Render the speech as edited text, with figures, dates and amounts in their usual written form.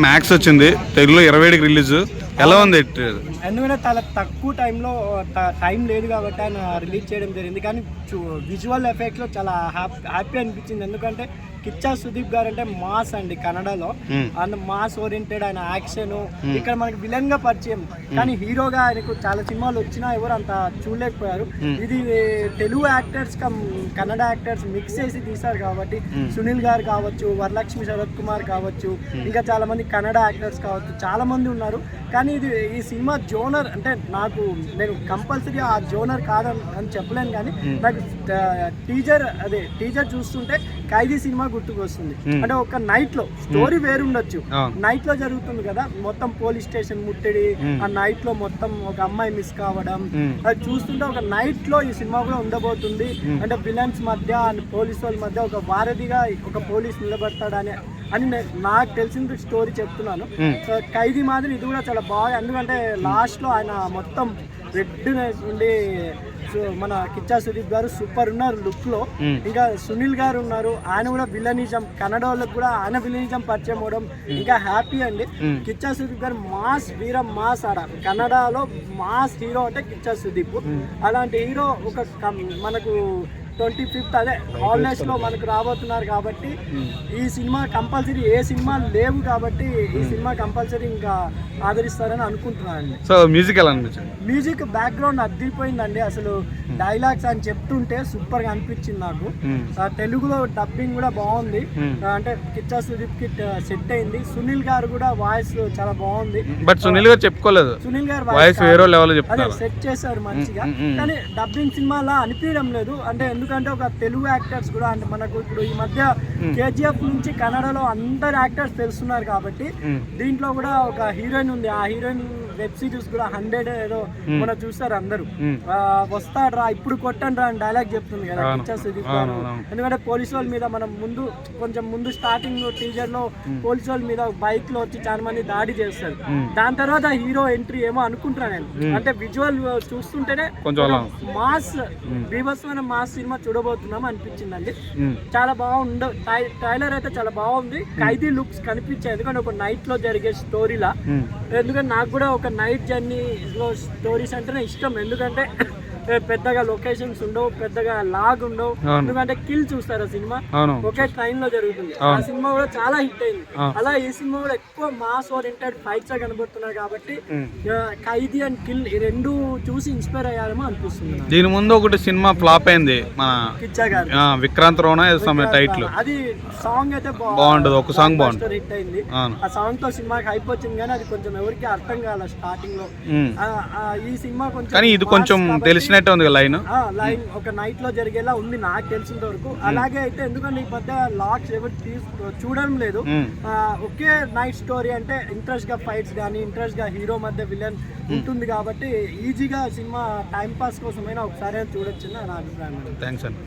Max వచ్చింది తెలుగులో 27కి release. ఎలా ఉంది? ఎందుకంటే చాలా తక్కువ టైంలో టైం లేదు కాబట్టి ఆయన రిలీజ్ చేయడం జరిగింది. కానీ విజువల్ ఎఫెక్ట్స్లో చాలా హ్యాపీ అనిపించింది. ఎందుకంటే కిచ్చా సుదీప్ గారు అంటే మాస్ అండి కన్నడలో. అండ్ మాస్ ఓరియంటెడ్ ఆయన యాక్షన్. ఇక్కడ మనకి విలన్ గా పరిచయం, కానీ హీరోగా ఆయనకు చాలా సినిమాలు వచ్చినా ఎవరు అంత చూడలేకపోయారు. ఇది Telugu actors Kannada actors mix చేసి తీశారు కాబట్టి సునీల్ గారు కావచ్చు, వరలక్ష్మి శరత్ కుమార్ కావచ్చు, ఇంకా చాలా మంది కన్నడ యాక్టర్స్ కావచ్చు, చాలా మంది ఉన్నారు. కానీ ఇది ఈ సినిమా జోనర్ అంటే నేను కంపల్సరీ ఆ జోనర్ కాదని చెప్పలేను. కానీ నాకు టీజర్ చూస్తుంటే ఖైదీ సినిమా గుర్తుకు వస్తుంది. అంటే ఒక నైట్ లో స్టోరీ వేరుండొచ్చు, నైట్ లో జరుగుతుంది కదా, మొత్తం పోలీస్ స్టేషన్ ముట్టడి, ఆ నైట్ లో మొత్తం ఒక అమ్మాయి మిస్ కావడం, అది చూస్తుంటే ఒక నైట్ లో ఈ సినిమా కూడా ఉండబోతుంది. అంటే విలన్స్ మధ్య అండ్ పోలీస్ వాళ్ళ మధ్య ఒక వారధిగా ఒక పోలీస్ నిలబడతాడని నాకు తెలిసిన స్టోరీ చెప్తున్నాను. సో ఖైదీ మాదిరి ఇది కూడా చాలా బాగా, ఎందుకంటే లాస్ట్ లో ఆయన మొత్తం రెడ్ ఉండి మన కిచ్చా సుదీప్ గారు సూపర్ ఉన్నారు లుక్ లో. ఇంకా సునీల్ గారు ఉన్నారు, ఆయన కూడా విలనిజం, కన్నడ వాళ్ళకి కూడా ఆయన విలనిజం పరిచయం అవడం ఇంకా హ్యాపీ అండి. కిచ్చా సుదీప్ గారు మాస్ వీరం మాస్ ఆడ కన్నడలో మాస్ హీరో అంటే కిచ్చా సుదీప్. అలాంటి హీరో ఒక మనకు 25th అదే హాలిడేస్ లో మనకు రాబోతున్నారు కాబట్టి ఈ సినిమా కంపల్సరీ, ఏ సినిమా లేవు కాబట్టి ఈ సినిమా కంపల్సరీ ఇంకా ఆదరిస్తారని అనుకుంటున్నానండి. సో మ్యూజిక్ ఎలా అనిపించింది? మ్యూజిక్ బ్యాక్గ్రౌండ్ అద్దిపోయిందండి. అసలు డైలాగ్స్ అని చెప్తుంటే సూపర్ గా అనిపించింది నాకు. తెలుగులో డబ్బింగ్ కూడా బాగుంది, అంటే కిచ్చా సుదీప్ కి సెట్ అయింది. సునీల్ గారు కూడా వాయిస్ చాలా బాగుంది. బట్ సునీల్ గారు చెప్పుకోలేదు, సునీల్ గారు వాయిస్ వేరే లెవెల్ అదే సెట్ చేశారు మంచిగా. కానీ డబ్బింగ్ సినిమాలా అనిపించడం లేదు. అంటే ఎందుకంటే ఒక తెలుగు యాక్టర్స్ కూడా, అంటే మనకు ఇప్పుడు ఈ మధ్య కేజీఎఫ్ నుంచి కన్నడలో అందరు యాక్టర్స్ తెలుస్తున్నారు కాబట్టి దీంట్లో కూడా ఒక హీరోయిన్ ఉంది. ఆ హీరోయిన్ వెబ్ సిరీస్ కూడా 100 ఏదో మనం చూస్తారు అందరూ. వస్తాడు రా ఇప్పుడు కొట్టండి రా అని డైలాగ్ చెప్తుంది కదా కిచ్చా సుదీప్ గారు. ఎందుకంటే పోలీసు వాళ్ళ మీద మనం కొంచెం ముందు స్టార్టింగ్ టీజర్ లో పోలీసు వాళ్ళ మీద బైక్ లో వచ్చి చాలా మంది దాడి చేస్తారు. దాని తర్వాత హీరో ఎంట్రీ ఏమో అనుకుంటున్నాను నేను. అంటే విజువల్ చూస్తుంటేనే మాస్ బీభత్సమైన మాస్ సినిమా చూడబోతున్నాం అనిపించిందండి. చాలా బాగుంది. ట్రైలర్ అయితే చాలా బాగుంది. ఖైదీ లుక్స్ కనిపించాయి, ఎందుకంటే ఒక నైట్ లో జరిగే స్టోరీలా. ఎందుకంటే నాకు కూడా ఒక నైట్ జర్నీలో స్టోరీస్ అంటేనే ఇష్టం. ఎందుకంటే పెద్దగా లొకేషన్స్ ఉండవు, పెద్దగా లాగ్ ఉండవు. ఎందుకంటే కిల్ చూస్తారు ఆ సినిమా ఒకే ట్రైన్ లో జరుగుతుంది. ఆ సినిమా కూడా చాలా హిట్ అయింది. అలా ఈ సినిమా కూడా ఎక్కువ మాస్ ఓరియంటెడ్ ఫైట్స్ కనబడుతున్నాయి కాబట్టి ఖైదీ అండ్ కిల్ ఈ రెండు చూసి ఇన్స్పైర్ అయ్యారేమో అనిపిస్తుంది. దీని ముందు ఒకటి సినిమా ఫ్లాప్ అయింది మన కిచ్చా గారు, విక్రాంత్ రోనా టైటిల్. అది సాంగ్ అయితే బాగుంటది, ఒక సాంగ్ బాగుంటుంది, హిట్ అయింది. ఆ సాంగ్ తో సినిమాకి హైప్ వచ్చింది, కానీ అది కొంచెం ఎవరికి అర్థం కాల స్టార్టింగ్ లో. ఈ సినిమా కొంచెం, కానీ ఇది కొంచెం తెలిసినట్టు ఉంది లైన్ ఒక నైట్ లో జరిగేలా ఉంది నాకు తెలిసినంత వరకు. అలాగే అయితే ఎందుకంటే ఈ మధ్య లాక్స్ ఎవరు చూడడం లేదు. ఒకే నైట్ స్టోరీ అంటే ఇంట్రెస్ట్ గా ఫైట్స్ కానీ ఇంట్రెస్ట్ గా హీరో మధ్య విలన్ ఉంటుంది కాబట్టి ఈజీగా సినిమా టైం పాస్ కోసమైనా ఒకసారి చూడొచ్చు నా అభిప్రాయం. థ్యాంక్స్ అండి.